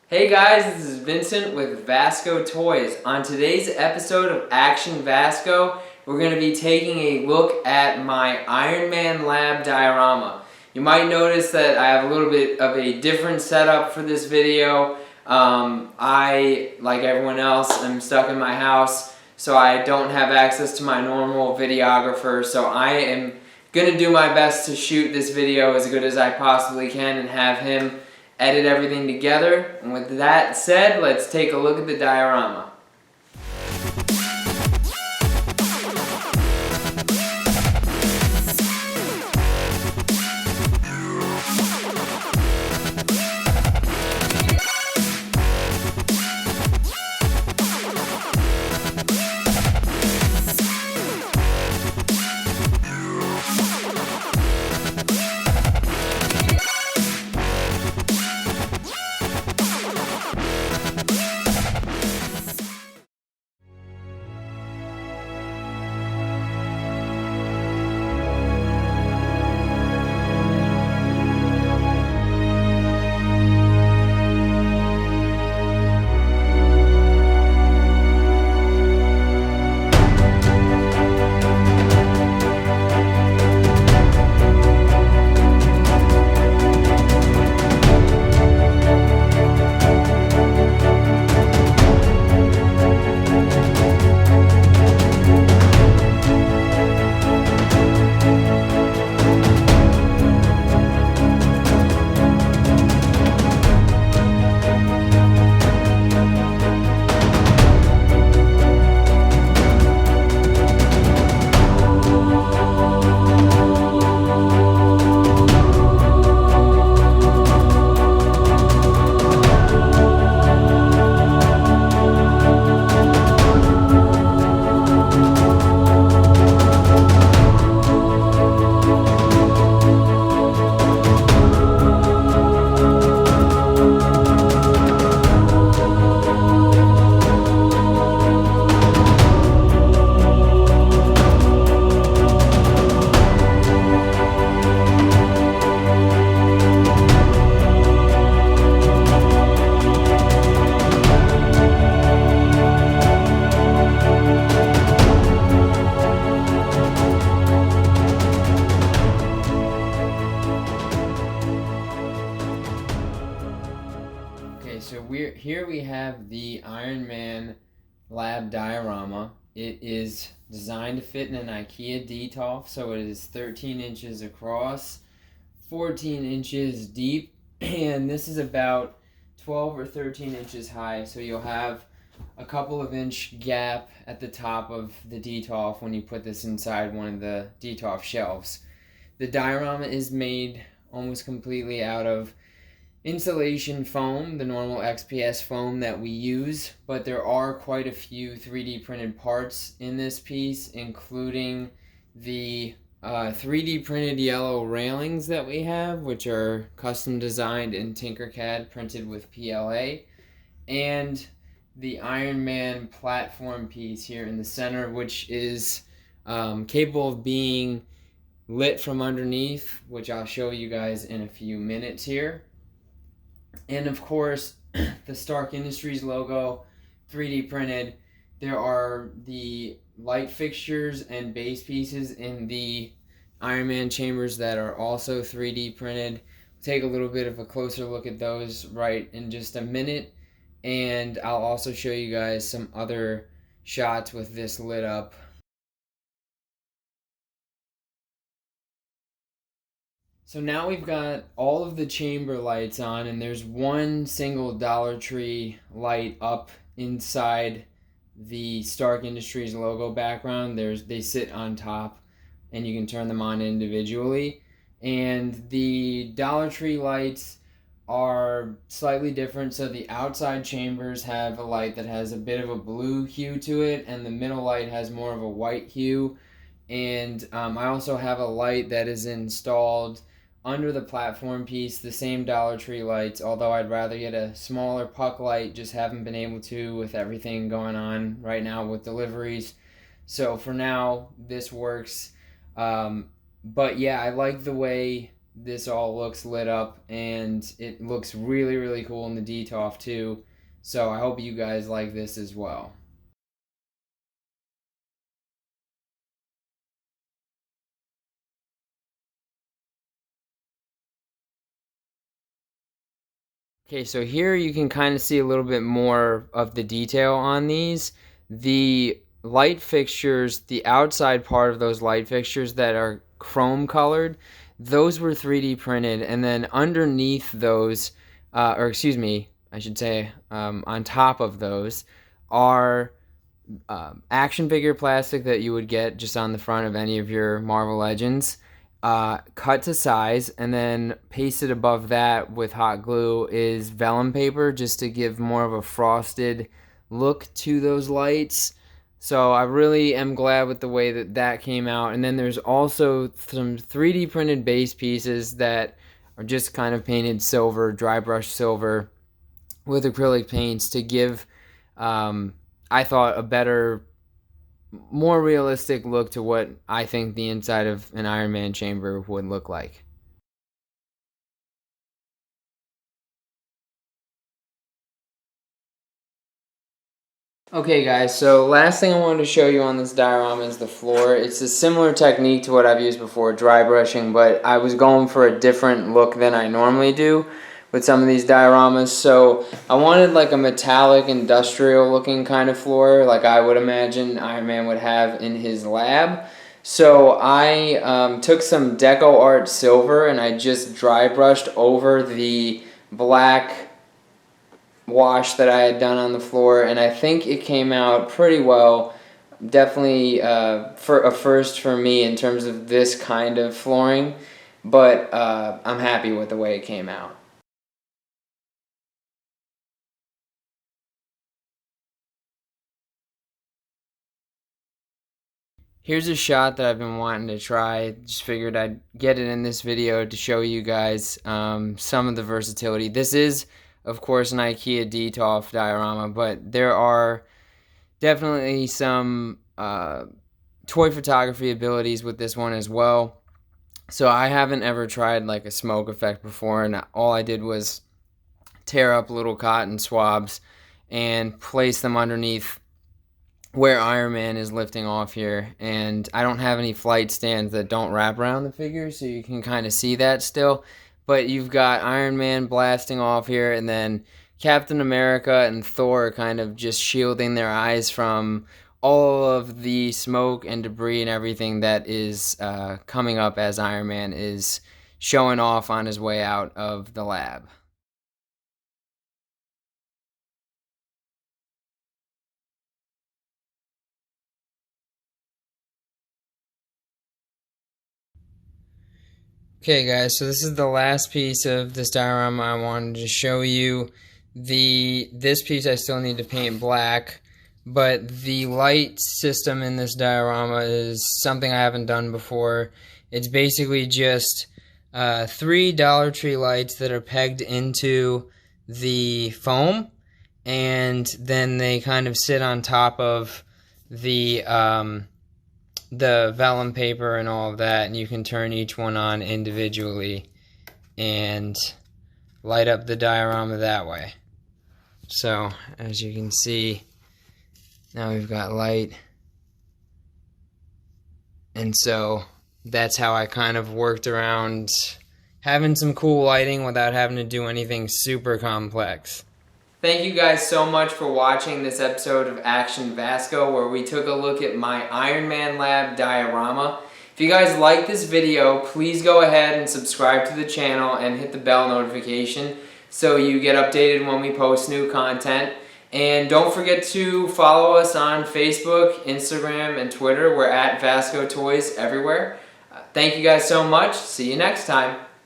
Hey guys, this is Vincent with vascotoys. On today's episode of Action Vasco, we're going to be taking a look at my Ironman Lab Diorama. You might notice that I have a little bit of a different setup for this video. I, like everyone else, am stuck in my house, so I don't have access to my normal videographer, so I am going to do my best to shoot this video as good as I possibly can and have him edit everything together. And with that said, let's take a look at the diorama. So here we have the Ironman Lab Diorama. It is designed to fit in an IKEA detolf, so it is 13 inches across, 14 inches deep, and this is about 12 or 13 inches high, so you'll have a couple of inch gap at the top of the detolf when you put this inside one of the detolf shelves. The diorama is made almost completely out of insulation foam, the normal XPS foam that we use, but there are quite a few 3D printed parts in this piece, including the 3D printed yellow railings that we have, which are custom designed in Tinkercad, printed with PLA, and the Ironman platform piece here in the center, which is capable of being lit from underneath, which I'll show you guys in a few minutes here. And of course, the Stark Industries logo, 3D printed. There are the light fixtures and base pieces in the Ironman chambers that are also 3D printed. We'll take a little bit of a closer look at those right in just a minute. And I'll also show you guys some other shots with this lit up. So now we've got all of the chamber lights on, and there's one single Dollar Tree light up inside the Stark Industries logo background. They sit on top, and you can turn them on individually. And the Dollar Tree lights are slightly different. So the outside chambers have a light that has a bit of a blue hue to it, and the middle light has more of a white hue. And I also have a light that is installed under the platform piece, the same Dollar Tree lights, although I'd rather get a smaller puck light, just haven't been able to with everything going on right now with deliveries. So for now, this works. But yeah, I like the way this all looks lit up, and it looks really, really cool in the DTOF too. So I hope you guys like this as well. Okay, so here you can kind of see a little bit more of the detail on these. The light fixtures, the outside part of those light fixtures that are chrome colored, those were 3D printed, and then underneath those, or excuse me, I should say, on top of those are action figure plastic that you would get just on the front of any of your Marvel Legends, cut to size, and then pasted above that with hot glue is vellum paper, just to give more of a frosted look to those lights. So I really am glad with the way that that came out. And then there's also some 3D printed base pieces that are just kind of painted silver, dry brush silver with acrylic paints to give, I thought, a better, more realistic look to what I think the inside of an Iron Man chamber would look like. Okay guys, so last thing I wanted to show you on this diorama is the floor. It's a similar technique to what I've used before, dry brushing, but I was going for a different look than I normally do with some of these dioramas. So I wanted like a metallic industrial looking kind of floor, like I would imagine Iron Man would have in his lab. So I took some Deco Art silver and I just dry brushed over the black wash that I had done on the floor, and I think it came out pretty well. Definitely for a first for me in terms of this kind of flooring, but I'm happy with the way it came out. Here's a shot that I've been wanting to try. Just figured I'd get it in this video to show you guys some of the versatility. This is, of course, an IKEA DTOF diorama, but there are definitely some toy photography abilities with this one as well. So I haven't ever tried like a smoke effect before, and all I did was tear up little cotton swabs and place them underneath where Iron Man is lifting off here. And I don't have any flight stands that don't wrap around the figure, so you can kind of see that still. But you've got Iron Man blasting off here, and then Captain America and Thor kind of just shielding their eyes from all of the smoke and debris and everything that is coming up as Iron Man is showing off on his way out of the lab. Okay guys, so this is the last piece of this diorama I wanted to show you. This piece I still need to paint black, but the light system in this diorama is something I haven't done before. It's basically just 3 Dollar Tree lights that are pegged into the foam, and then they kind of sit on top of the vellum paper and all of that, and you can turn each one on individually and light up the diorama that way. So as you can see, now we've got light, and so that's how I kind of worked around having some cool lighting without having to do anything super complex. Thank you guys so much for watching this episode of Action VASCO, where we took a look at my Ironman Lab Diorama. If you guys like this video, please go ahead and subscribe to the channel and hit the bell notification so you get updated when we post new content. And don't forget to follow us on Facebook, Instagram, and Twitter. We're at VascoToys everywhere. Thank you guys so much. See you next time.